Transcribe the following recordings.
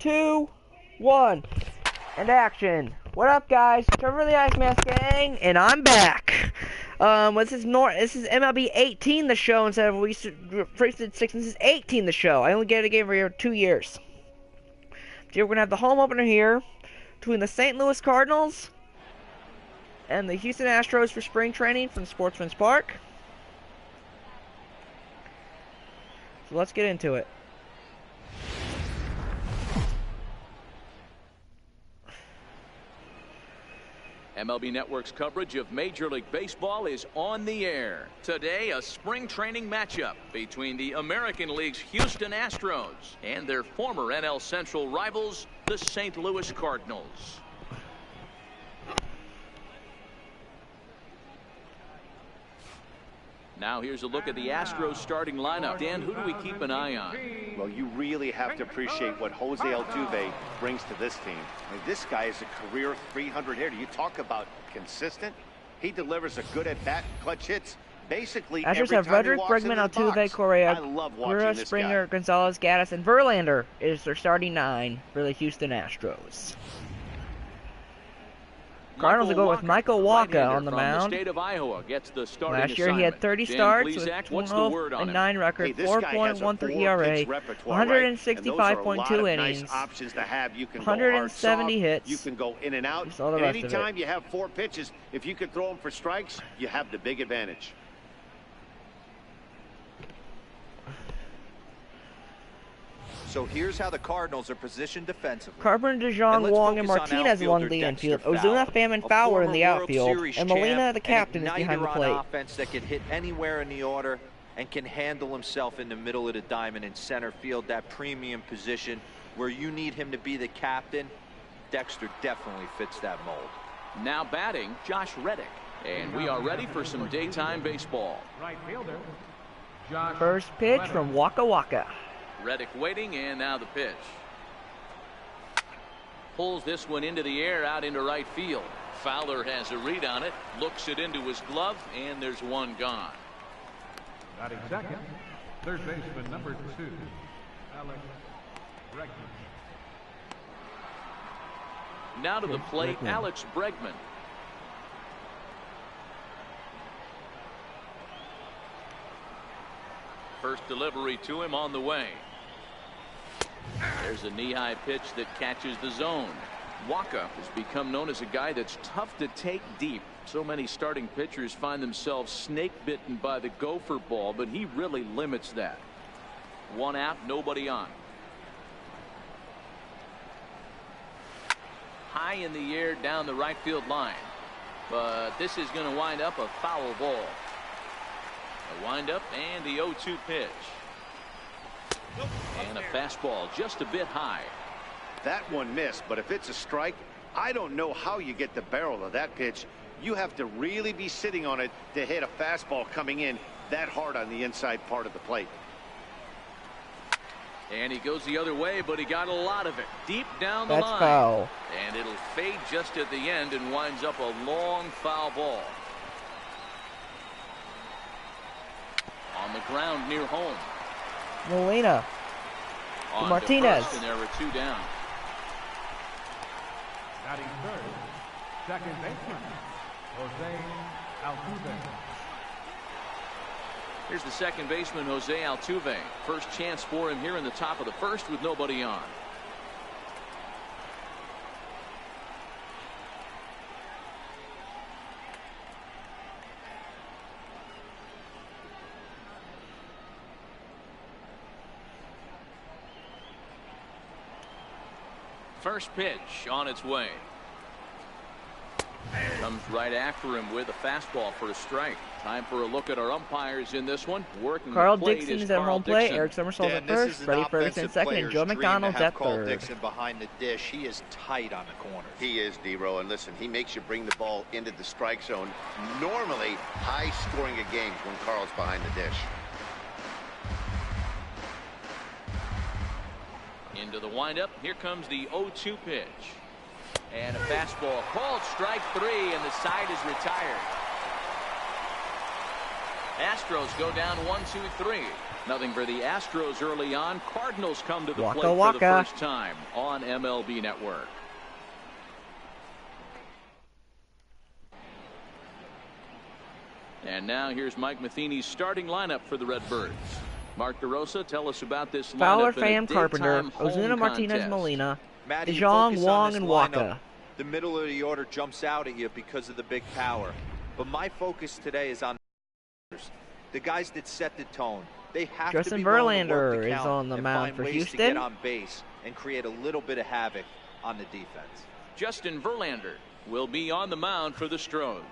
2, 1, and action. What up, guys? Trevor the Iceman Gang, and I'm back. This is MLB 18 the show instead of we did 6. This is 18 the show. I only get a game every 2 years. So we're gonna have the home opener here between the St. Louis Cardinals and the Houston Astros for spring training from Sportsmans Park. So let's get into it. MLB Network's coverage of Major League Baseball is on the air. Today, a spring training matchup between the American League's Houston Astros and their former NL Central rivals, the St. Louis Cardinals. Now here's a look at the Astros starting lineup. Dan, who do we keep an eye on? Well, you really have to appreciate what Jose Altuve brings to this team. I mean, this guy is a career 300 hitter. You talk about consistent. He delivers a good at-bat, clutch hits. Basically, Astros have Frederick, Bregman, Altuve, Correa, Guerra, Springer, Gonzalez, Gaddis, and Verlander is their starting 9 for the Houston Astros. Cardinals will go with Michael Wacha on the mound. Last year he had 30 starts with 12-9 record, 4.13 ERA, 165.2 innings, 170 hits. You can go in and out. And anytime you have 4 pitches, if you can throw them for strikes, you have the big advantage. So here's how the Cardinals are positioned defensively. Carpenter, DeJong, Wong, and Martinez along the infield. Ozuna, Pham, and Fowler in the outfield. And Molina, the captain, is behind the plate. Offense that can hit anywhere in the order and can handle himself in the middle of the diamond in center field, that premium position where you need him to be the captain. Dexter definitely fits that mold. Now batting, Josh Reddick. And we are ready for some daytime baseball. Right fielder, First pitch from Waka Waka. Reddick waiting, and now the pitch. Pulls this one into the air out into right field. Fowler has a read on it, looks it into his glove, and there's one gone. batting second, third baseman number 2, Alex Bregman. Now to the plate, Alex Bregman. First delivery to him on the way. There's a knee-high pitch that catches the zone. Wacha has become known as a guy that's tough to take deep. So many starting pitchers find themselves snake-bitten by the gopher ball, but he really limits that. One out, nobody on. High in the air down the right field line. But this is going to wind up a foul ball. A windup and the 0-2 pitch. And a fastball just a bit high. That one missed, but if it's a strike, I don't know how you get the barrel of that pitch. You have to really be sitting on it to hit a fastball coming in that hard on the inside part of the plate. And he goes the other way, but he got a lot of it deep down the line. That's foul. And it'll fade just at the end and winds up a long foul ball. On the ground near home. Molina. On Martinez. To first, and there were 2 down. Batting third, second baseman, Jose Altuve. Here's the second baseman, Jose Altuve. First chance for him here in the top of the first with nobody on. First pitch on its way. Comes right after him with a fastball for a strike. Time for a look at our umpires in this one. Working Carl the plate Dixon is Carl at home plate. Dixon. Eric Summersold at first. Freddie Ferguson second. And Joe McDonald's at Carl third. Dixon behind the dish. He is tight on the corners. He is, D-Row, and listen, he makes you bring the ball into the strike zone. Normally, high scoring of games when Carl's behind the dish. Into the windup. Here comes the 0-2 pitch. And a fastball called strike 3, and the side is retired. Astros go down 1-2-3. Nothing for the Astros early on. Cardinals come to the Waka plate waka. for the first time on MLB Network. And now here's Mike Matheny's starting lineup for the Redbirds. Mark DeRosa, tell us about this Fowler, lineup in a Pham, Carpenter, daytime home Ozuna, Martinez, contest. Molina, Matty, you DeJong, focus on Wong, this and lineup, Waka. the middle of the order jumps out at you because of the big power. But my focus today is on the guys that set the tone. They have Justin to be willing to Verlander work the is count on the and mound find for ways Houston. to get on base and create a little bit of havoc on the defense. Justin Verlander will be on the mound for the Astros.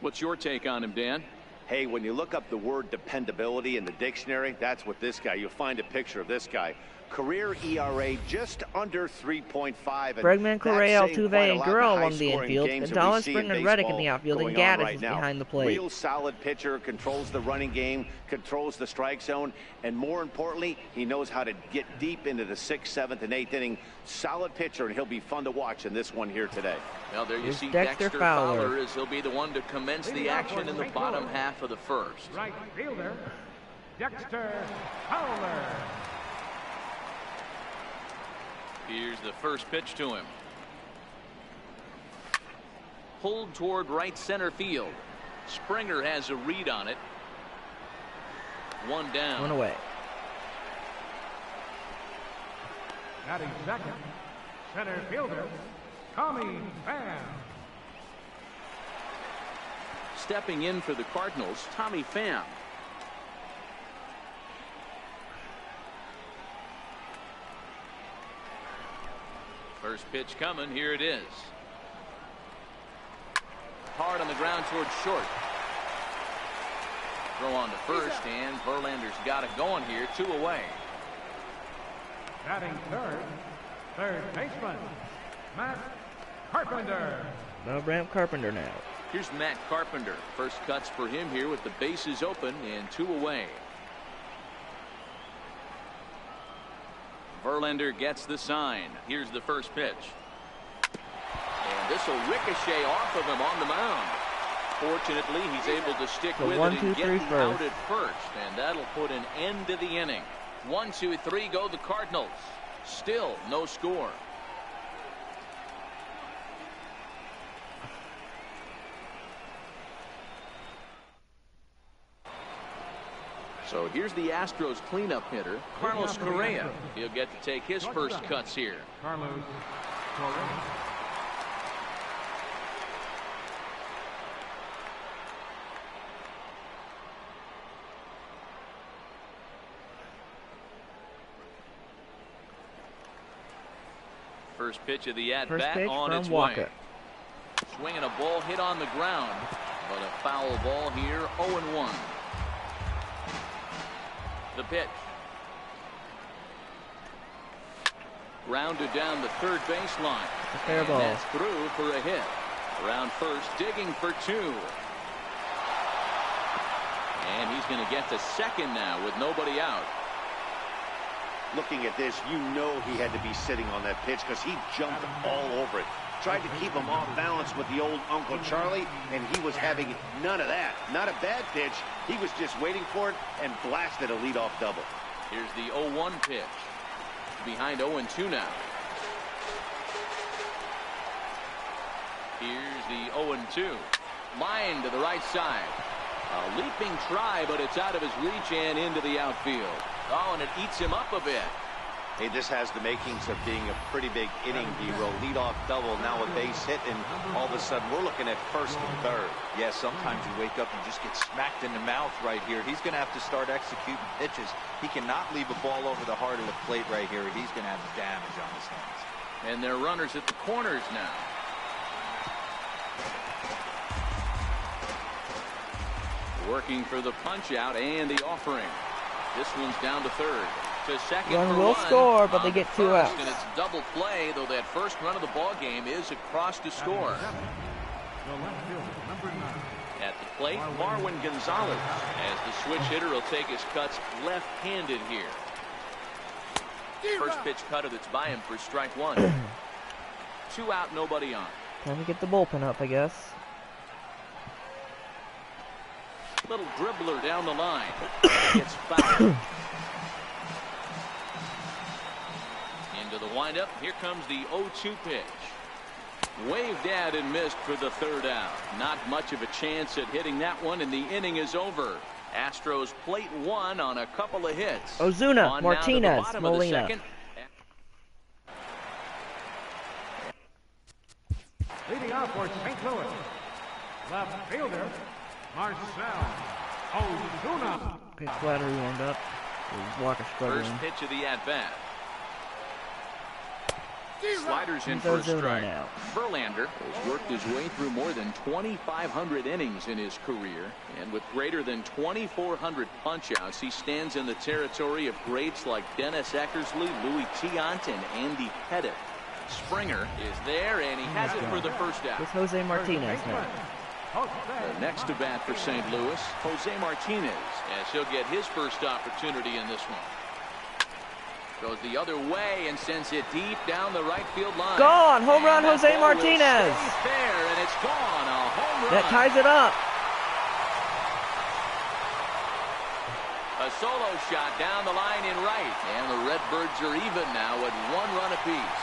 What's your take on him, Dan? Hey, when you look up the word dependability in the dictionary, that's what this guy, you'll find a picture of this guy. Career ERA just under 3.5. Bregman, Correa, Altuve, and Gurriel along the infield, and Dallas, Springer, and Reddick in the outfield, and Gaddis is behind the plate. Real solid pitcher, controls the running game, controls the strike zone, and more importantly, he knows how to get deep into the 6th, 7th, and 8th inning. Solid pitcher, and he'll be fun to watch in this one here today. Well, there you Here's see Dexter Dexter Fowler. Fowler as he'll be the one to commence the action in the bottom half of the first. Right fielder, Dexter Fowler. Here's the first pitch to him. Pulled toward right center field. Springer has a read on it. One down. One away. Batting second, center fielder, Tommy Pham. Stepping in for the Cardinals, Tommy Pham. First pitch coming. Here it is. Hard on the ground towards short. Throw on to first, and Verlander's got it going here. 2 away. Batting third baseman, Matt Carpenter. No, Bram Carpenter now. Here's Matt Carpenter. First cuts for him here with the bases open and 2 away. Verlander gets the sign. Here's the first pitch. And this will ricochet off of him on the mound. Fortunately, he's able to stick So with 1, it 2, and get 3 the first. out at first. And that'll put an end to the inning. 1, 2, 3 go the Cardinals. Still no score. So here's the Astros cleanup hitter, Carlos Correa. He'll get to take his first cuts here. Carlos Correa. First pitch of the First at-bat pitch on from its Waka. way. Swinging a ball hit on the ground, but a foul ball here, 0-1. The pitch. Grounded down the third baseline. A fair And ball. that's through for a hit. Around first, digging for 2. And he's going to get to second now with nobody out. Looking at this, you know he had to be sitting on that pitch because he jumped all over it. Tried to keep him off balance with the old Uncle Charlie, and he was having none of that. Not a bad pitch. He was just waiting for it and blasted a leadoff double. Here's the 0-1 pitch. Behind 0-2 now. Here's the 0-2. Line to the right side. A leaping try, but it's out of his reach and into the outfield. Oh, and it eats him up a bit. Hey, this has the makings of being a pretty big inning, D-roll. Leadoff double, now a base hit, and all of a sudden we're looking at first and third. Yeah, sometimes you wake up and just get smacked in the mouth right here. He's going to have to start executing pitches. He cannot leave a ball over the heart of the plate right here. He's going to have damage on his hands. And there are runners at the corners now. Working for the punch out and the offering. This one's down to third. To second Run for will one score, but they on get the 2 first, outs. And it's double play, though that first run of the ball game is across to score. The left fielder, number 9. At the plate, Marwin Gonzalez, as the switch hitter will take his cuts left-handed here. First pitch cutter that's by him for strike 1. 2 out, nobody on. Time to get the bullpen up, I guess. Little dribbler down the line. Gets fouled. To the windup, here comes the 0-2 pitch. Waved at and missed for the third out. Not much of a chance at hitting that one, and the inning is over. Astros plate one on a couple of hits. Ozuna, On Martinez, now to the Molina. Leading off for St. Louis, left fielder, Marcell Ozuna. Okay, Flattery warmed up. Walker struggling. First pitch of the at-bat. Sliders in Here's for a Ozuna strike. now. Verlander has worked his way through more than 2,500 innings in his career, and with greater than 2,400 punch-outs, he stands in the territory of greats like Dennis Eckersley, Louis Tiant, and Andy Pettitte. Springer is there, and he has it for the first out. It's Jose Martinez now. The next to bat for St. Louis, Jose Martinez, as he'll get his first opportunity in this one. Goes the other way and sends it deep down the right field line. Gone! Home run, And Jose that ball will Martinez. stay fair, and it's gone. A home run. That ties it up. A solo shot down the line in right, and the Redbirds are even now at 1 run apiece.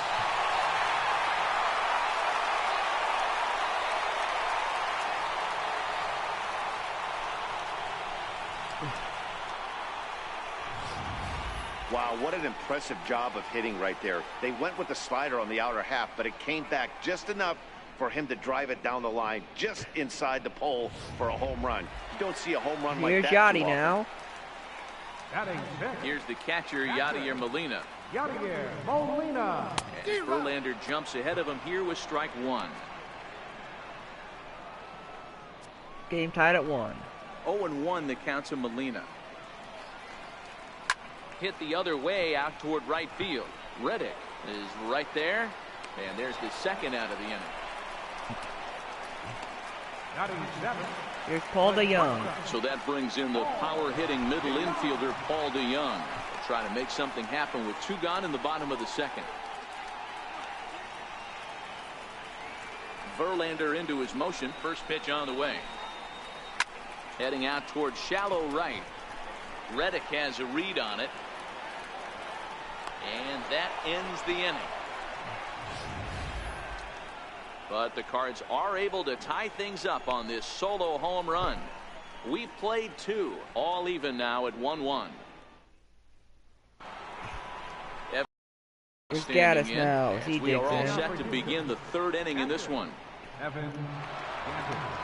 Wow, what an impressive job of hitting right there. They went with the slider on the outer half, but it came back just enough for him to drive it down the line just inside the pole for a home run. You don't see a home run like Here's that Yachty too often. now. Batting sixth, Here's the catcher, Yadier Molina. Yadier Molina. And Verlander jumps ahead of him here with strike one. Game tied at 1. 0-1 the count to Molina. Hit the other way out toward right field. Reddick is right there, and there's the second out of the inning. Batting seventh, Here's Paul DeYoung. So that brings in the power-hitting middle infielder Paul DeYoung. They'll try to make something happen with 2 gone in the bottom of the second. Verlander into his motion. First pitch on the way. Heading out towards shallow right. Reddick has a read on it. And that ends the inning. But the Cards are able to tie things up on this solo home run. We played 2, all even now at 1-1. Here's Gaddis in, now. as He we are digs all in. set to begin the 3rd inning in this one. Evan Gattis.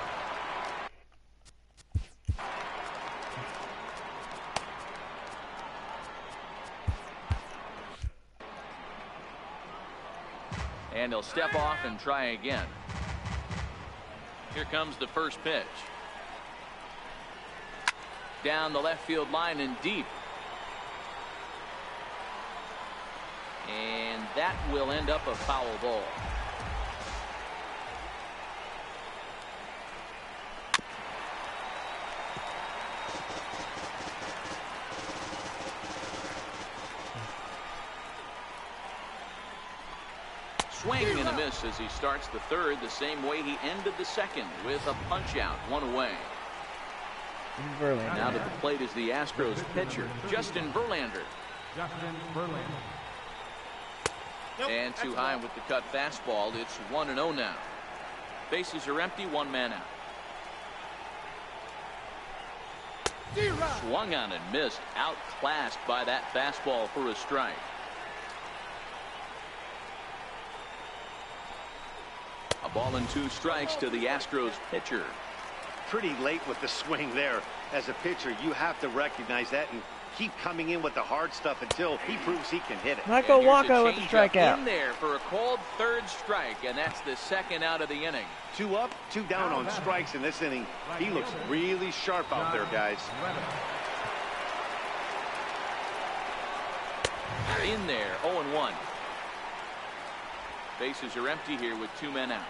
And he'll step off and try again. Here comes the first pitch. Down the left field line and deep. And that will end up a foul ball. Swing and a miss as he starts the 3rd the same way he ended the 2nd with a punch out, 1 away. Verlander. Now to the plate is the Astros pitcher, Justin Verlander. Justin Verlander. And too high with the cut fastball. It's 1-0 now. Bases are empty, 1 man out. Swung on and missed, outclassed by that fastball for a strike. A ball and 2 strikes to the Astros pitcher. Pretty late with the swing there. As a pitcher, you have to recognize that and keep coming in with the hard stuff until he proves he can hit it. Michael And here's a Walker with the changeup strikeout. in there for a called 3rd strike, and that's the 2nd out of the inning. 2 up, 2 down on strikes in this inning. He looks really sharp out there, guys. In there, 0-1. Bases are empty here with 2 men out.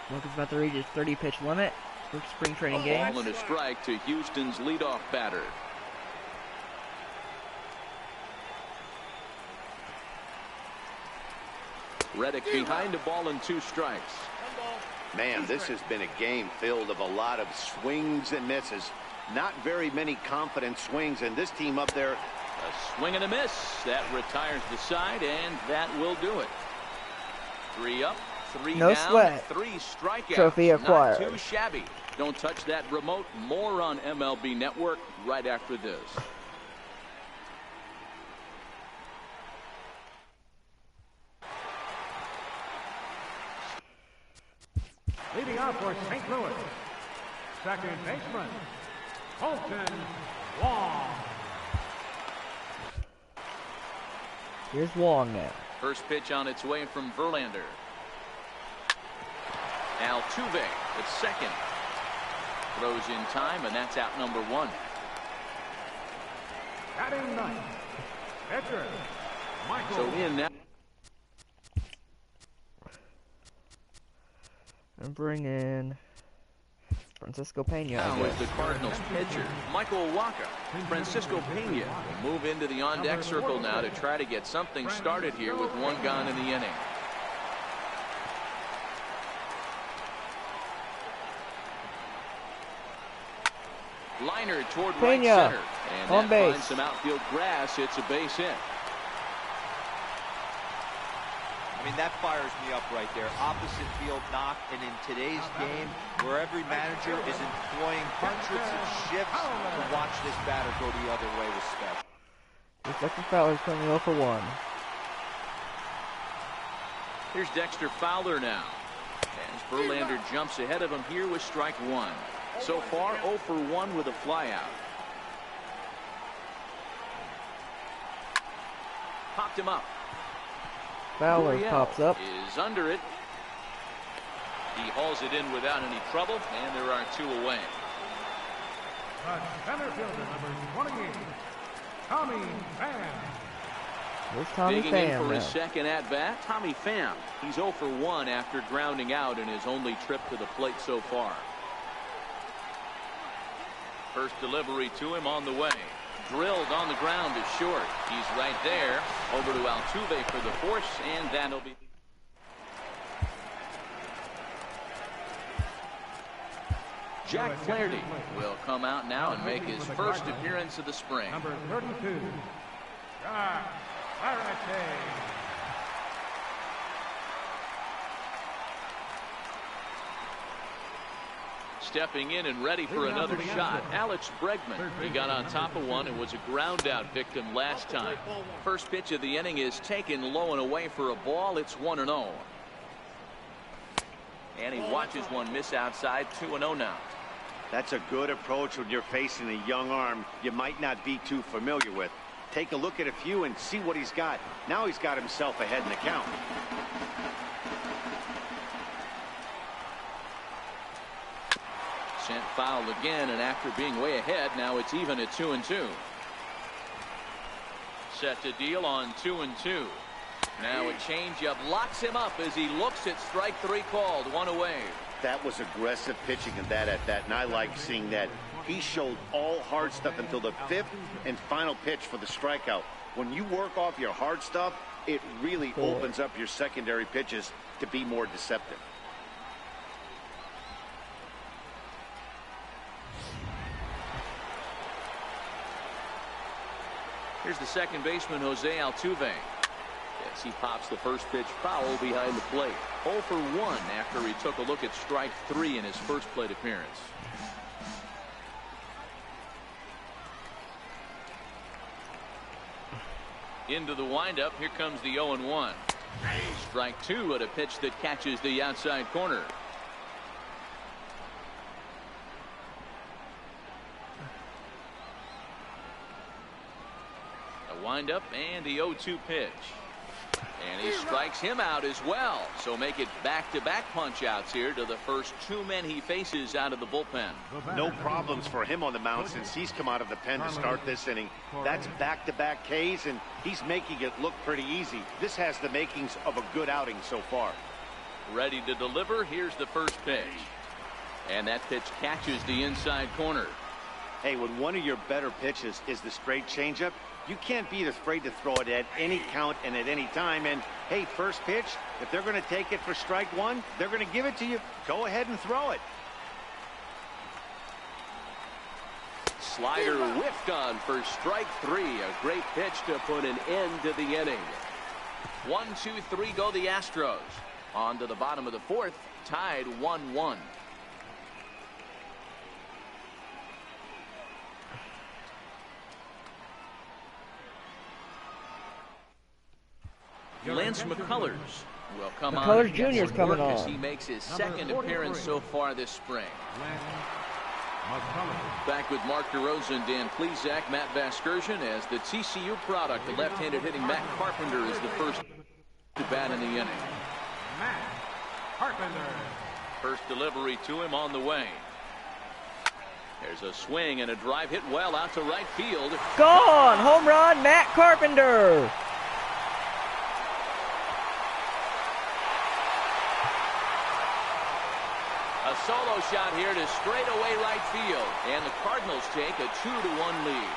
Walker's about to reach his 30-pitch limit for spring training games. Ball and a strike to Houston's leadoff batter. Reddick behind a ball and 2 strikes. Man, this has been a game filled of a lot of swings and misses. Not very many confident swings, and this team up there A swing and a miss. That retires the side, and that will do it. 3 up, 3 No down, sweat. 3 strikeouts. Trophy acquired. Not too shabby. Don't touch that remote. More on MLB Network right after this. Leading off for St. Louis, second baseman, Colton Wong. Here's Wong now. First pitch on its way from Verlander. Altuve at second. Throws in time, and that's out number 1. Batting ninth, pitcher, Michael. So in now. And bring in Francisco Pena. Now is the Cardinals pitcher, Michael Wacha. Francisco Pena will move into the on-deck circle now to try to get something started here with 1 gone in the inning. Liner toward right Pena, center. And on that base. finds some outfield grass. It's a base hit. I mean, that fires me up right there. Opposite field knock, and in today's game, where every manager is employing hundreds of shifts to watch this batter go the other way with spec. Looks like the Fowler's coming 0 for 1. Here's Dexter Fowler now. As Verlander jumps ahead of him here with strike 1. So far, 0 for 1 with a flyout. Popped him up. Fowler Gurriel pops up. is under it. He hauls it in without any trouble, and there are 2 away. The center fielder, number 28, Tommy Pham. Here's Tommy Digging in Pham for now. his second at-bat, Tommy Pham. He's 0 for 1 after grounding out in his only trip to the plate so far. First delivery to him on the way. Drilled on the ground is short. He's right there. Over to Altuve for the force, and that'll be. Jack Flaherty will come out now and make his first appearance of the spring. Number 32, Jack Flaherty. Stepping in and ready for another shot, Alex Bregman. He got on top of one and was a ground out victim last time. First pitch of the inning is taken low and away for a ball. It's 1-0. And he watches one miss outside. 2-0 now. That's a good approach when you're facing a young arm you might not be too familiar with. Take a look at a few and see what he's got. Now he's got himself ahead in the count. Sent foul again, and after being way ahead, now it's even at 2-2. Set to deal on 2-2. Now a changeup locks him up as he looks at strike 3 called. 1 away. That was aggressive pitching in that at bat, and I like seeing that. He showed all hard stuff until the 5th and final pitch for the strikeout. When you work off your hard stuff, it really opens up your secondary pitches to be more deceptive. Here's the second baseman, Jose Altuve. Yes, he pops the first pitch foul behind the plate. 0 for 1 after he took a look at strike 3 in his first plate appearance. Into the windup. Here comes the 0-1. Strike 2 at a pitch that catches the outside corner. Windup and the 0-2 pitch, and he strikes him out as well. So make it back-to-back punch outs here to the first 2 men he faces out of the bullpen. No problems for him on the mound since he's come out of the pen to start this inning. That's back-to-back Ks, and he's making it look pretty easy. This has the makings of a good outing so far. Ready to deliver. Here's the first pitch, and that pitch catches the inside corner. Hey, when one of your better pitches is the straight changeup, you can't be afraid to throw it at any count and at any time. And hey, first pitch, if they're going to take it for strike 1, they're going to give it to you. Go ahead and throw it. Slider whiffed on for strike 3. A great pitch to put an end to the inning. 1, 2, 3 go the Astros. On to the bottom of the 4th, tied 1-1. Lance McCullers will come on. McCullers Jr. is coming as on. he makes his second appearance so far this spring. Back with Mark DeRosa, Dan Plesac, Matt Vasgersian as the TCU product. The left-handed hitting Matt Carpenter is the first to bat in the inning. Matt Carpenter. First delivery to him on the way. There's a swing and a drive hit well out to right field. Gone! Home run, Matt Carpenter! A solo shot here to straightaway right field. And the Cardinals take a 2-1 lead.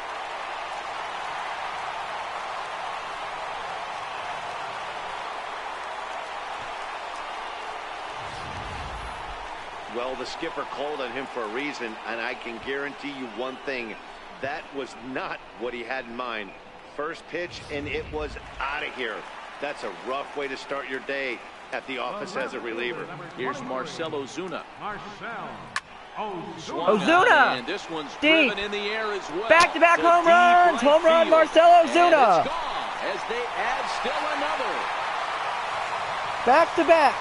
Well, the skipper called on him for a reason, and I can guarantee you one thing. That was not what he had in mind. First pitch, and it was out of here. That's a rough way to start your day at the office as a reliever. Here's Marcell Ozuna. Ozuna! And this one's Deep. driven in the air as well. Back-to-back To home deep runs! right Home run, field. Marcell And Ozuna! it's gone as they add still another. Back-to-back.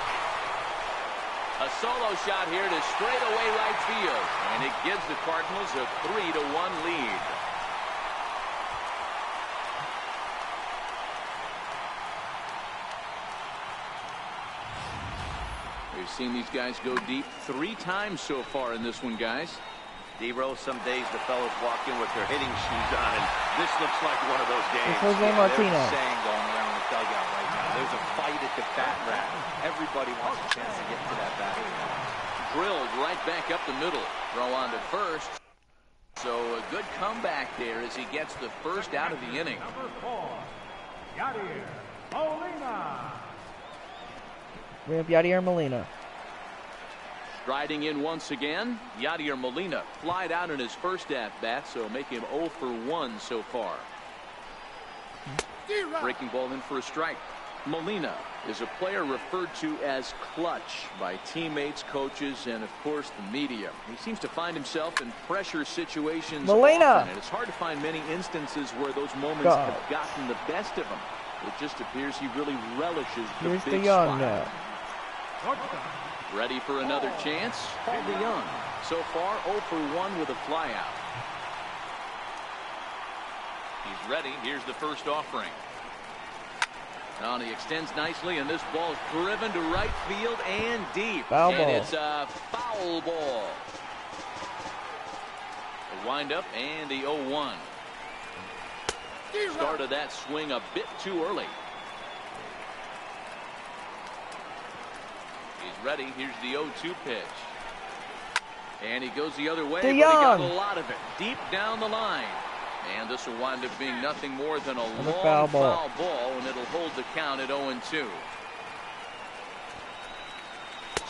A solo shot here to straightaway right field. And it gives the Cardinals a 3-1 lead. We've seen these guys go deep 3 times so far in this one, guys. D-Rose, some days the fellas walk in with their hitting shoes on, and this looks like one of those games. It's Jose There's a Martinez. saying going around the dugout right now. There's a fight at the bat rack. Everybody wants a chance to get to that bat. Drilled right back up the middle. Throw on to first. So a good comeback there as he gets the first out of the inning. Number 4, Yadier Molina. Bring up Yadier Molina. Striding in once again, Yadier Molina flied out in his first at-bat, so make him 0 for 1 so far. Breaking ball in for a strike. Molina is a player referred to as clutch by teammates, coaches, and of course the media. He seems to find himself in pressure situations Molina. often, and it's hard to find many instances where those moments have gotten the best of him. It just appears he really relishes the Here's big the young spot. now. Ready for another chance? Paul DeYoung. So far 0 for 1 with a flyout. He's ready. Here's the first offering. And he extends nicely, and this ball is driven to right field and deep. Foul and ball. It's a foul ball. The windup and the 0-1. Started that swing a bit too early. He's ready. Here's the 0-2 pitch. And he goes the other way, but he got a lot of it deep down the line. And this will wind up being nothing more than a long foul ball, and it'll hold the count at 0-2.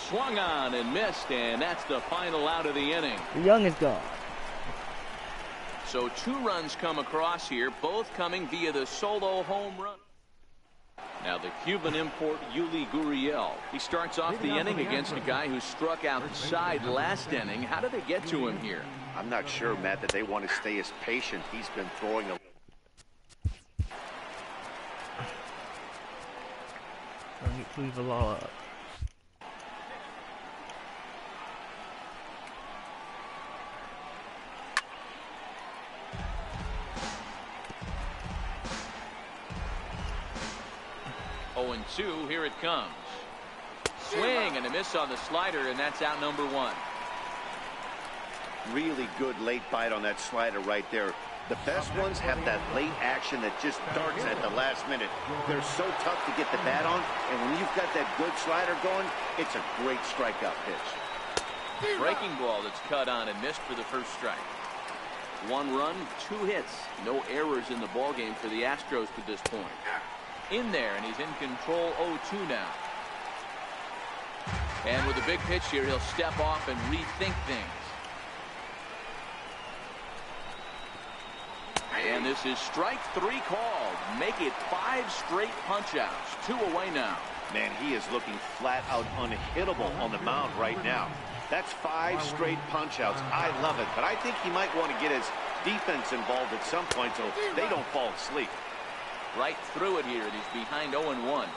Swung on and missed, and that's the final out of the inning. The young is gone. So 2 runs come across here, both coming via the solo home run. Now the Cuban import Yuli Gurriel. He starts off the inning against a guy who struck outside last inning. How did they get to him here? I'm not sure, Matt, that they want to stay as patient. He's been throwing a... Tuivala. 0-2. Here it comes. Swing and a miss on the slider, and that's out number 1. Really good late bite on that slider right there. The best ones have that late action that just darts at the last minute. They're so tough to get the bat on, and when you've got that good slider going, it's a great strikeout pitch. Breaking ball that's cut on and missed for the first strike. 1 run, 2 hits. No errors in the ballgame for the Astros to this point. In there, and he's in control 0-2 now. And with a big pitch here, he'll step off and rethink things. And this is strike 3 called. Make it 5 straight punch-outs. 2 away now. Man, he is looking flat out unhittable on the mound right now. That's 5 straight punch-outs. I love it, but I think he might want to get his defense involved at some point so they don't fall asleep. Right through it here, and he's behind 0-1.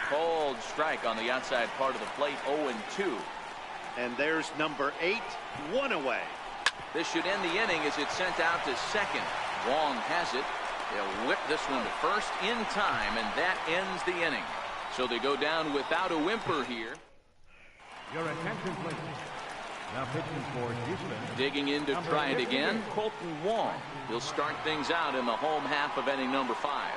Cold strike on the outside part of the plate, 0-2. And there's number 8, 1 away. This should end the inning as it's sent out to second. Wong has it. They'll whip this one to first in time, and that ends the inning. So they go down without a whimper here. Your attention, please. Now pitching for Houston. Digging in to try it again, Colton Wong. He'll start things out in the home half of inning number 5.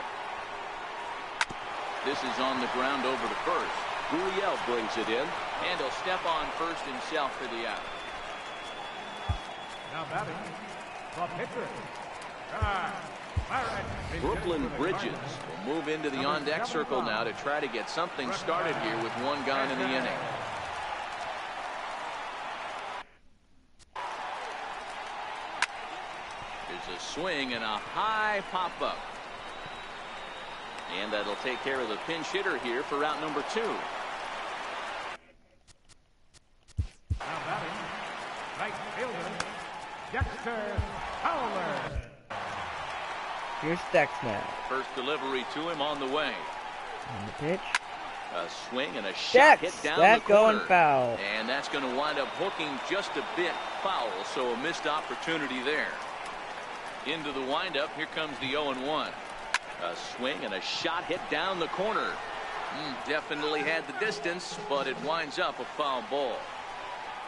This is on the ground over to first. Gurriel brings it in, and he'll step on first himself for the out. Now batting, the pitcher. Brooklyn Bridges will move into the on-deck circle now to try to get something started here with 1 gone in the inning. There's a swing and a high pop-up. And that'll take care of the pinch hitter here for route number 2. Now batting, right fielder, Dexter Fowler. Here's Dex now. First delivery to him on the way. On the pitch. A swing and a shot hit down the corner. Going foul. And that's going to wind up hooking just a bit foul, so a missed opportunity there. Into the windup, here comes the 0-1. A swing and a shot hit down the corner. Definitely had the distance, but it winds up a foul ball.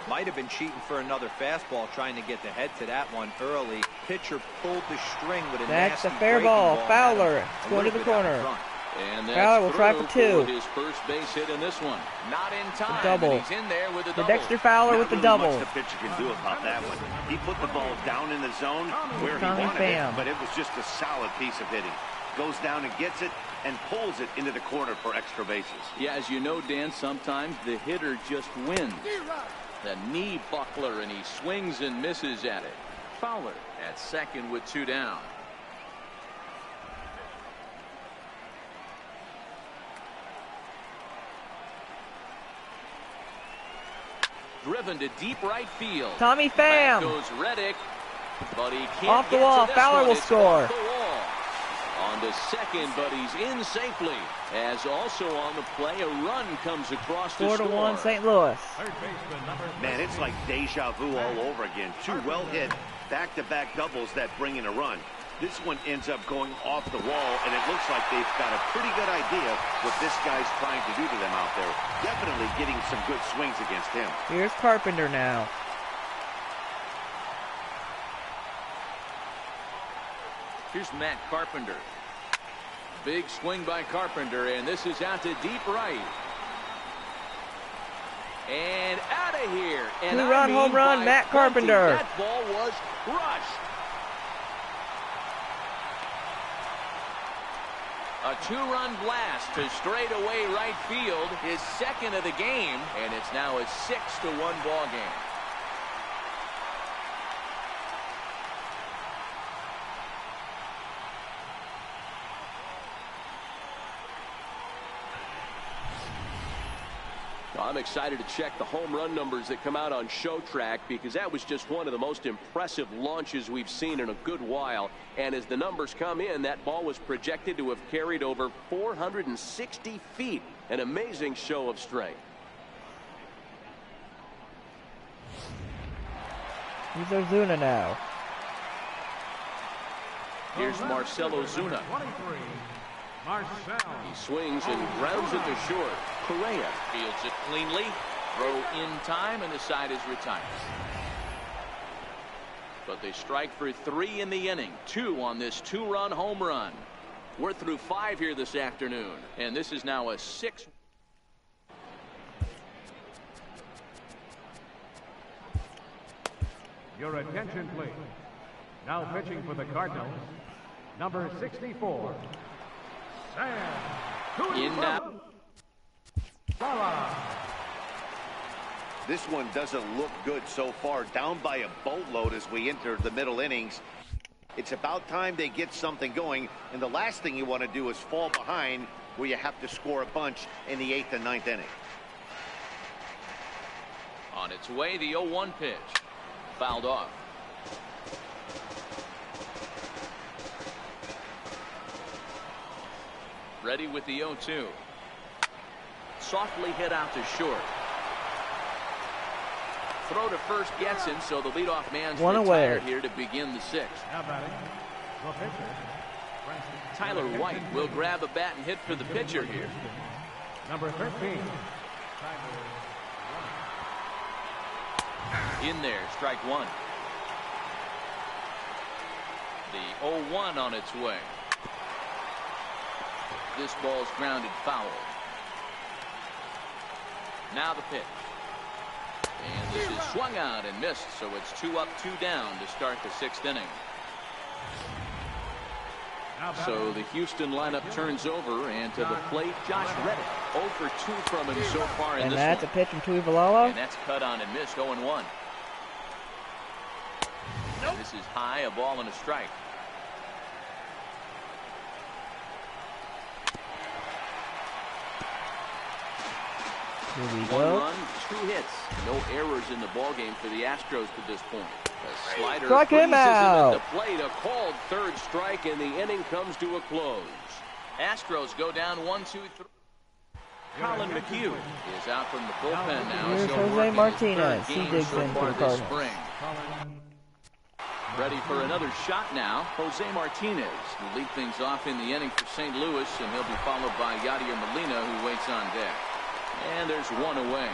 Might have been cheating for another fastball, trying to get the head to that one early. Pitcher pulled the string with a That's nasty a fair ball. Fowler. It's going to the corner. And Fowler will try for 2. His first base hit in this one. Not in time. The double. And he's in there with a For double. Dexter Fowler with the double. Much the pitcher can do about that one. He put the ball down in the zone where he wanted it, but it was just a solid piece of hitting. Goes down and gets it and pulls it into the corner for extra bases. Yeah, as you know, Dan, sometimes the hitter just wins. The knee buckler, and he swings and misses at it. Fowler at second with 2 down. Driven to deep right field. Tommy Pham. Back goes Reddick, but he can't Off the get wall. to this Fowler one. will It's score. off the wall. On to second, but he's in safely. As also on the play, a run comes across the score. 4-1 St. Louis. Third baseman number 3. Man, it's like deja vu all over again. 2 well-hit back-to-back doubles that bring in a run. This one ends up going off the wall, and it looks like they've got a pretty good idea what this guy's trying to do to them out there. Definitely getting some good swings against him. Here's Carpenter now. Here's Matt Carpenter. Big swing by Carpenter, and this is out to deep right. And out of here. And 2-run home run, Matt Carpenter. That ball was crushed. A 2-run blast to straightaway right field, his second of the game, and it's now a 6-1 ball game. I'm excited to check the home run numbers that come out on Show Track, because that was just one of the most impressive launches we've seen in a good while. And as the numbers come in, that ball was projected to have carried over 460 feet. An amazing show of strength. Here's Ozuna now. Here's Marcell Ozuna. 23. Marcell. He swings and grounds it to short. Correa Fields it cleanly. Throw in time, and the side is retired. But they strike for 3 in the inning. 2 on this 2-run home run. We're through 5 here this afternoon, and this is now a 6. Your attention, please. Now pitching for the Cardinals, number 64, Sam In now. Lala. This one doesn't look good so far. Down by a boatload as we enter the middle innings. It's about time they get something going, and the last thing you want to do is fall behind where you have to score a bunch in the 8th and 9th inning. On its way, the 0-1 pitch. Fouled off. Ready with the 0-2. Softly hit out to short. Throw to first gets him, so the leadoff man's retired here to begin the 6th. Now batting, the pitcher. Tyler White will grab a bat and hit for the pitcher here. Number 13. In there, strike one. The 0-1 on its way. This ball's grounded foul. Now the pitch. And this is swung out and missed, so it's 2 up, 2 down to start the 6th inning. So the Houston lineup turns over, and to the plate, Josh Reddick. 0 for 2 from him so far in this one. And that's a pitch from Tuivalala. And that's cut on and missed, 0-1. This is high, a ball and a strike. Here we 1 go. run, 2 hits. No errors in the ballgame for the Astros to this point. A slider Strike him out. at the plate. A called 3rd strike, and the inning comes to a close. Astros go down 1-2-3. Colin McHugh is out from the bullpen now. Here's Jose Martinez. He digs in for the Cardinals. Spring. Ready for another shot now. Jose Martinez will lead things off in the inning for St. Louis, and he'll be followed by Yadier Molina, who waits on deck. And there's 1 away.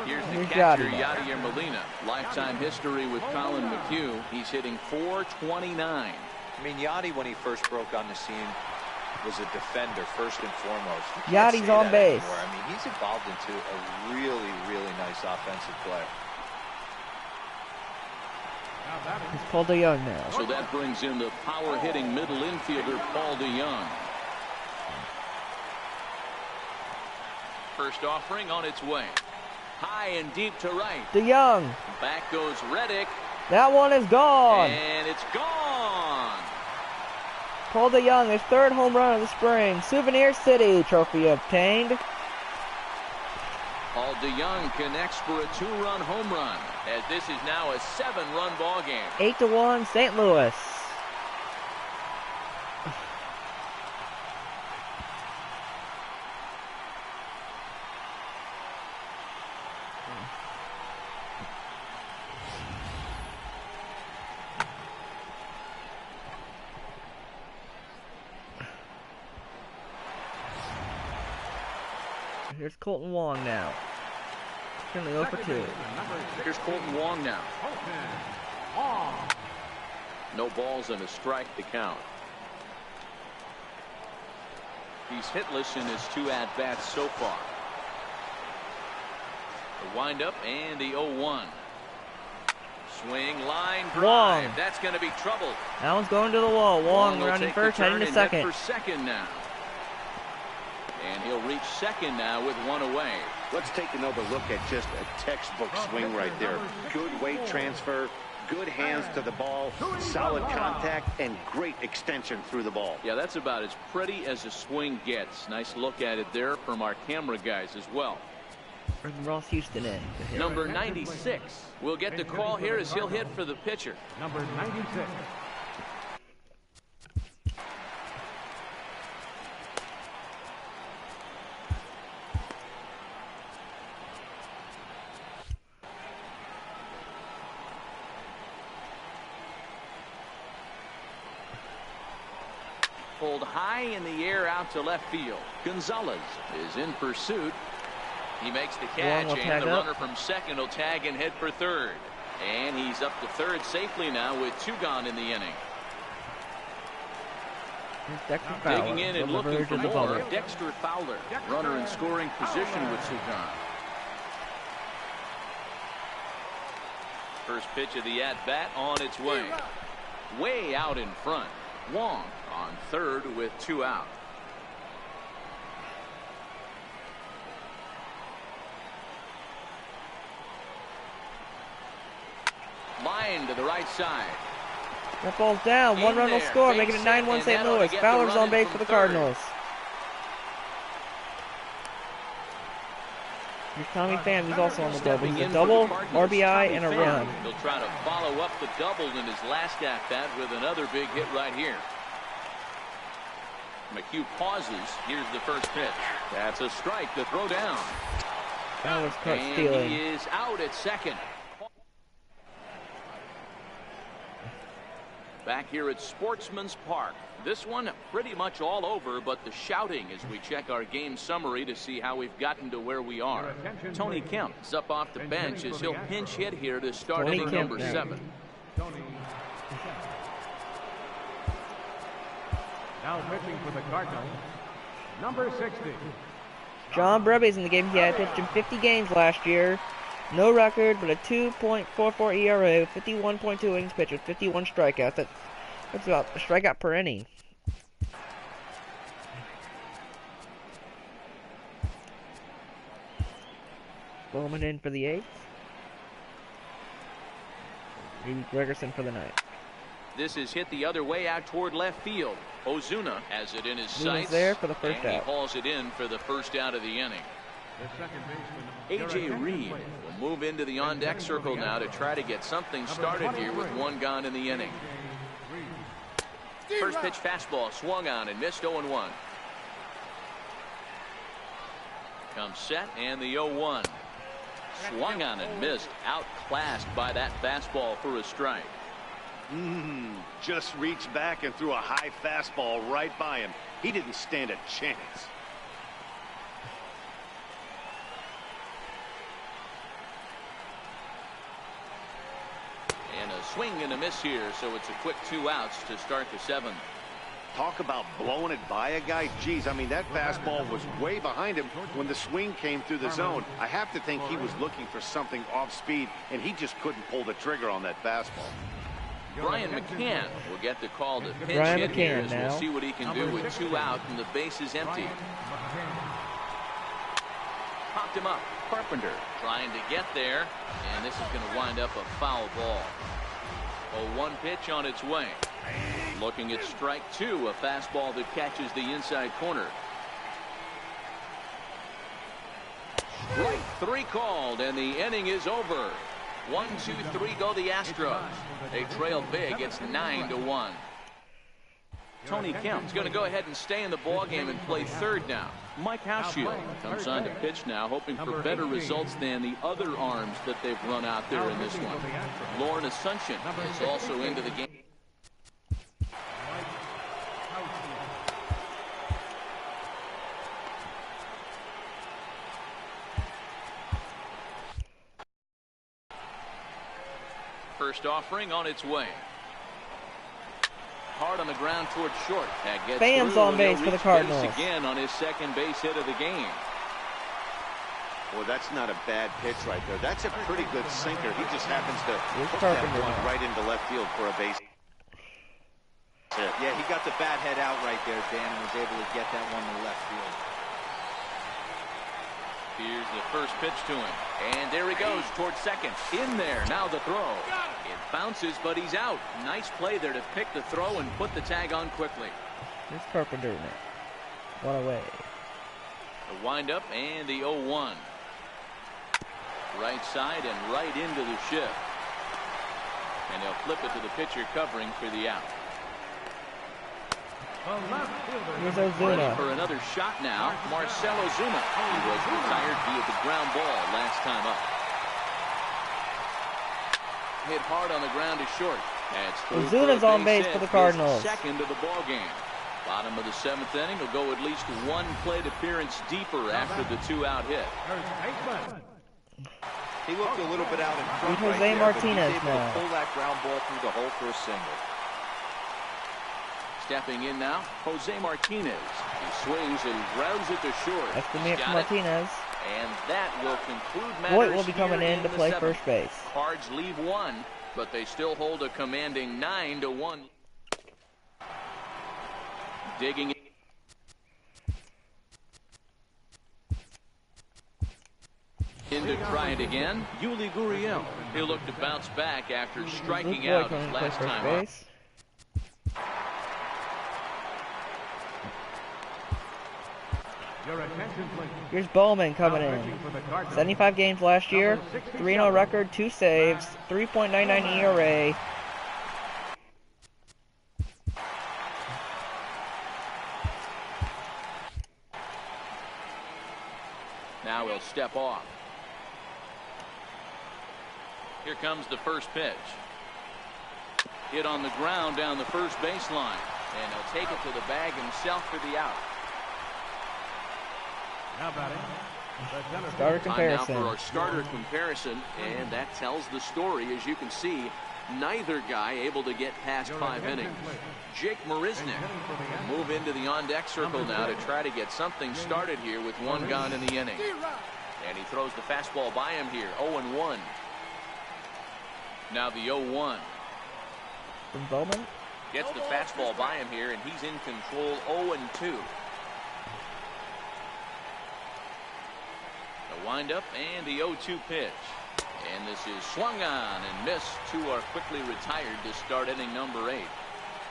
Here's the catcher, Yadier Molina. Lifetime history with Colin McHugh. He's hitting .429. I mean, Yadi, when he first broke on the scene, was a defender first and foremost. Yadi's on base. Anymore. I mean, he's evolved into a really, really nice offensive player. It's Paul DeYoung now. So that brings in the power-hitting middle infielder, Paul DeYoung. First offering on its way. High and deep to right. DeYoung. Back goes Reddick. That one is gone. And it's gone. Paul DeYoung, his 3rd home run of the spring. Souvenir City trophy obtained. Paul DeYoung connects for a 2-run home run, as this is now a 7-run ball game. 8-1 St. Louis. Here's Colton Wong now. Currently 0 for 2. Here's Colton Wong now. No balls and a strike to count. He's hitless in his 2 at-bats so far. The windup and the 0-1. Swing, line, drive. Wong. That's going to be trouble. That one's going to the wall. Wong running first, heading to second. For second now. And he'll reach second now with 1 away. Let's take another look at just a textbook swing right there. Good weight transfer, good hands to the ball, solid contact, and great extension through the ball. Yeah, that's about as pretty as a swing gets. Nice look at it there from our camera guys as well. From Ross Houston in. Number 96 will get the call here as he'll hit for the pitcher. Number 96. Pulled high in the air out to left field. Gonzalez is in pursuit. He makes the catch, and the runner from second will tag and head for third. And he's up to third safely now with 2 gone in the inning. Digging in and looking for more, Dexter Fowler, runner in scoring position with 2 gone. First pitch of the at-bat on its way. Way out in front. Wong on third with 2 out. line to the right side. That ball's down. One run will score, making it 9-1 St. Louis. Fowler's on base for the Cardinals. Here's Tommy Pham, who's also on the double. He's a double, RBI, and a run. He'll try to follow up the double in his last at-bat with another big hit right here. McHugh pauses. Here's the first pitch. That's a strike to throw down. That was caught and stealing. He is out at second. Back here at Sportsman's Park. This one pretty much all over, but the shouting as we check our game summary to see how we've gotten to where we are. Tony Kemp is up off the bench as he'll pinch hit here to start inning number 7. Now pitching for the Cardinals, number 60. John Breby's in the game. He had pitched in 50 games last year. No record, but a 2.44 ERA, 51.2 innings pitched with 51 strikeouts. That's about a strikeout per inning. Bowman in for the 8th. Maybe Gregerson for the 9th. This is hit the other way out toward left field. Ozuna has it in his sights. There for the first and out. He hauls it in for the first out of the inning. A.J. Reed will move into the on-deck circle now to try to get something started here with one gone in the inning. First pitch fastball swung on and missed 0-1. Comes set and the 0-1. Swung on and missed. Outclassed by that fastball for a strike. Just reached back and threw a high fastball right by him. He didn't stand a chance. And a swing and a miss here, so it's a quick 2 outs to start the 7th. Talk about blowing it by a guy. Geez, I mean, that fastball was way behind him when the swing came through the zone. I have to think he was looking for something off speed, and he just couldn't pull the trigger on that fastball. Brian McCann will get the call to pinch Brian hit here McCann as now. we'll see what he can do with 2 out and the base is empty. Popped him up. Carpenter trying to get there, and this is going to wind up a foul ball. 0-1 pitch on its way. Looking at strike 2, a fastball that catches the inside corner. Strike 3 called, and the inning is over. 1-2-3 go the Astros. They trail big. It's 9-1. Tony Kemp's going to go ahead and stay in the ballgame and play third now. Mike Hauschild comes on to pitch now, hoping for better results than the other arms that they've run out there in this one. Lauren Asuncion is also into the game. First offering on its way. Hard on the ground towards short. That gets Pham's through, on base for the Cardinals. Again on his second base hit of the game. Boy, that's not a bad pitch right there. That's a pretty good sinker. He just happens to hook that one right into left field for a base hit. Yeah, he got the bat head out right there, Dan, and was able to get that one to left field. Here's the first pitch to him. And there he goes towards second. In there. Now the throw. It bounces, but he's out. Nice play there to pick the throw and put the tag on quickly. Here's Carpenter in it. One away. The windup and the 0-1. Right side and right into the shift. And he'll flip it to the pitcher covering for the out. Here's Ready Ozuna. for another shot now. Marcell Ozuna. He was retired via the ground ball last time up. Hit hard on the ground to short. That's Ozuna's on base for the Cardinals. Second of the ball game. Bottom of the 7th inning will go at least one plate appearance deeper after the 2-out hit. He looked a little bit out in front Jose right there, Martinez but he's able now. to pull that ground ball through the hole for a single. Stepping in now, Jose Martinez. He swings and grounds it to short. That's the man He's for got it. Martinez. And that will conclude matters. Voigt will be coming here in to play the 7th. first base. Cards leave one, but they still hold a commanding 9-1. Digging in. In to try it again, Yuli Gurriel. He'll look to bounce back after striking out his last time up. Your attention, please. Here's Bowman coming in. 75 games last year, 3-0 record, 2 saves, 3.99 ERA. Now he'll step off. Here comes the first pitch. Hit on the ground down the first baseline. And he'll take it to the bag himself for the out. Now batting. Starter comparison. Time now for our starter comparison. And that tells the story. As you can see, neither guy able to get past 5 innings. Jake Marisnick will move into the on-deck circle now to try to get something started here with 1 gone in the inning. And he throws the fastball by him here. 0-1. Now the 0-1. From Bowman. Gets the fastball by him here, and he's in control. 0-2. The windup and the 0-2 pitch. And this is swung on and missed. 2 are quickly retired to start inning number 8.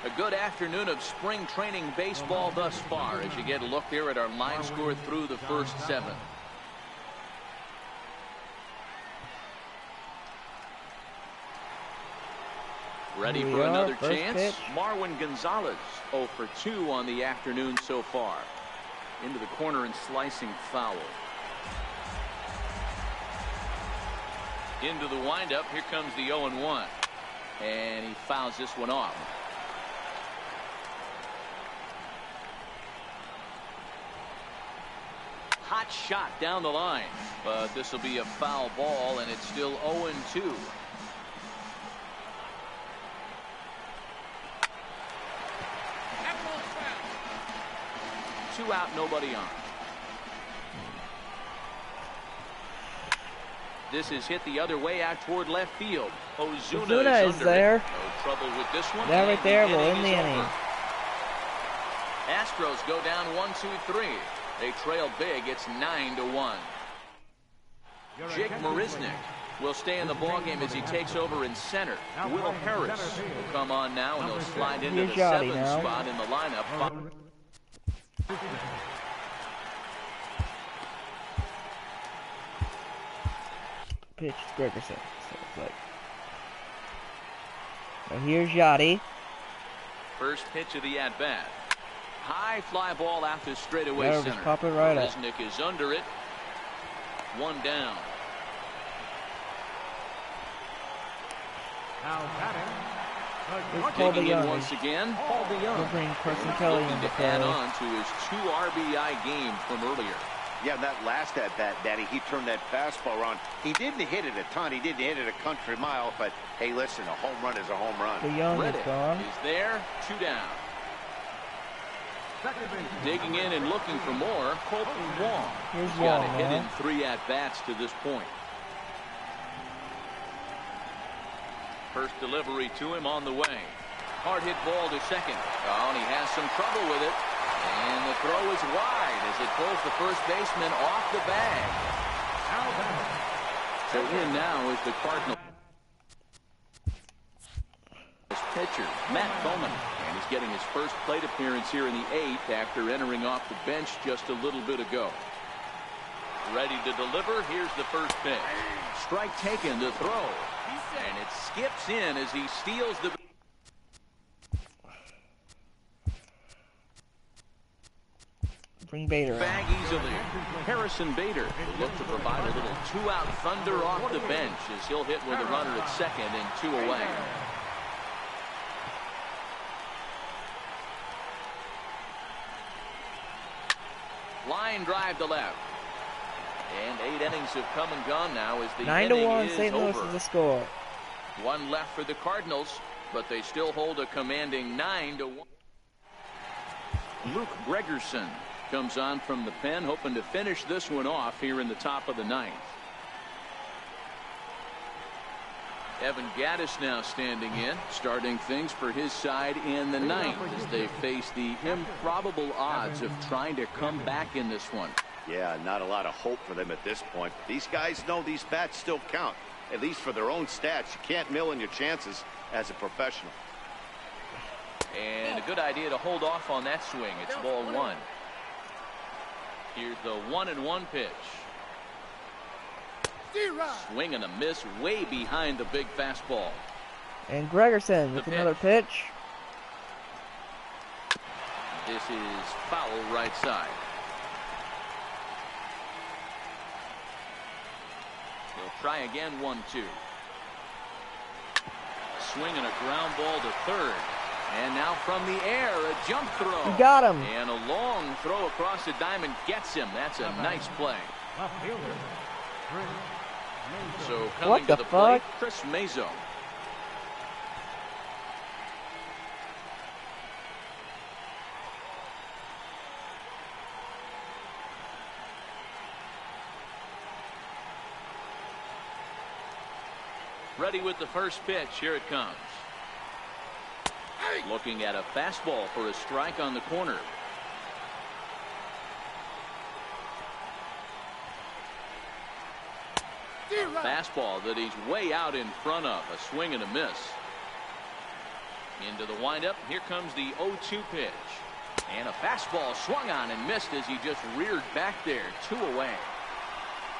A good afternoon of spring training baseball thus far as you get a look there at our line score through the first 7. Ready for another chance. Pitch. Marwin Gonzalez 0 for 2 on the afternoon so far. Into the corner and slicing foul. Into the windup. Here comes the 0-1. And he fouls this one off. Hot shot down the line. But this will be a foul ball, and it's still 0-2. Two out, nobody on. This is hit the other way out toward left field. Ozuna is there. No trouble with this one. That right there will end the inning. Astros go down 1-2-3. They trail big. It's 9-1. Jake Marisnick will stay in the ballgame as he takes over in center. Will Harris will come on now, and he'll slide into the 7th spot in the lineup. Pitch to Gregerson. So it's like. Now here's Yachty. First pitch of the at-bat. High fly ball out to straightaway Just center. pop it right up. Marisnick is under it. 1 down. Now batting. Digging in once again. Paul DeYoung. We'll bring Carson Kelly in to add on to his 2 RBI game from earlier. Yeah, that last at-bat, Daddy, he turned that fastball around. He didn't hit it a ton. He didn't hit it a country mile. But, hey, listen, a home run is a home run. DeYoung is gone. He's there. 2 down. Digging in and looking for more, Colton Wong. Here's He's got a Wong, hit in 3 at-bats to this point. First delivery to him on the way. Hard hit ball to second. Oh, and he has some trouble with it. And the throw is wide as it pulls the first baseman off the bag. So in now is the Cardinals pitcher, Matt Bowman. And he's getting his first plate appearance here in the 8th after entering off the bench just a little bit ago. Ready to deliver. Here's the first pitch. Strike taken to throw. And it skips in as he steals the... Bring Bader bag easily. Harrison Bader will look to provide a little 2-out thunder off the bench as he'll hit with a runner at second and 2 away. Line drive to left. And 8 innings have come and gone now as the 9-1. is St. Louis over. is the score. 1 left for the Cardinals, but they still hold a commanding 9-1. Luke Gregerson comes on from the pen, hoping to finish this one off here in the top of the 9th. Evan Gattis now standing in, starting things for his side in the 9th as they face the improbable odds of trying to come back in this one. Yeah, not a lot of hope for them at this point. These guys know these bats still count, at least for their own stats. You can't mill in your chances as a professional. And a good idea to hold off on that swing. It's ball 1. Here's the 1-1 pitch. Swing and a miss way behind the big fastball. And Gregerson with another pitch. This is foul right side. He'll try again, 1-2. Swing and a ground ball to third. And now from the air, a jump throw. You got him. And a long throw across the diamond gets him. That's a nice play. Left fielder, Chris Mazo. So coming to the plate, Chris Mazo. Ready with the first pitch. Here it comes. Looking at a fastball for a strike on the corner. A fastball that he's way out in front of. A swing and a miss. Into the windup. Here comes the 0-2 pitch. And a fastball swung on and missed as he just reared back there. 2 away.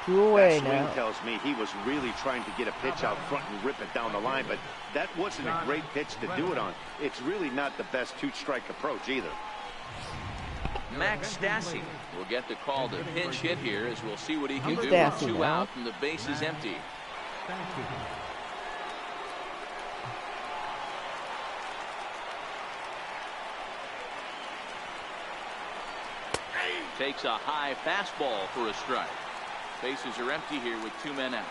2 away that swing now. tells me he was really trying to get a pitch out front and rip it down the line, but that wasn't a great pitch to do it on. It's really not the best 2-strike approach either. Max Stassi will get the call to pinch hit here, as we'll see what he can do with Stassi 2 now. out and the base is empty. Takes a high fastball for a strike. Bases are empty here with 2 men out.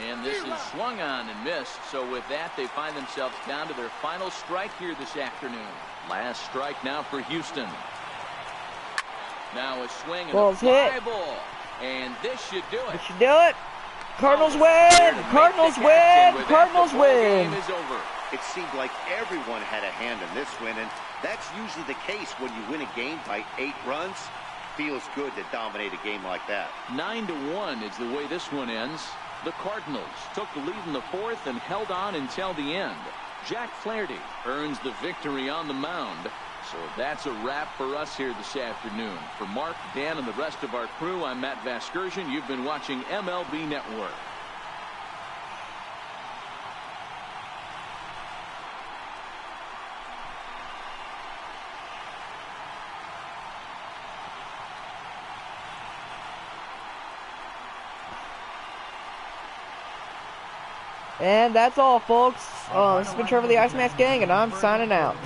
And this is swung on and missed. So with that, they find themselves down to their final strike here this afternoon. Last strike now for Houston. Now a swing and Ball's a fly hit. ball. And this should do it. This should do it. Cardinals win. Cardinals win. Cardinals win. Game is over. It seemed like everyone had a hand in this win, and that's usually the case when you win a game by 8 runs. Feels good to dominate a game like that. 9-1 is the way this one ends. The Cardinals took the lead in the 4th and held on until the end. Jack Flaherty earns the victory on the mound. So that's a wrap for us here this afternoon. For Mark, Dan, and the rest of our crew, I'm Matt Vasgersian. You've been watching MLB Network. And that's all, folks. This has been Trevor the Ice Mask Gang, and I'm signing out.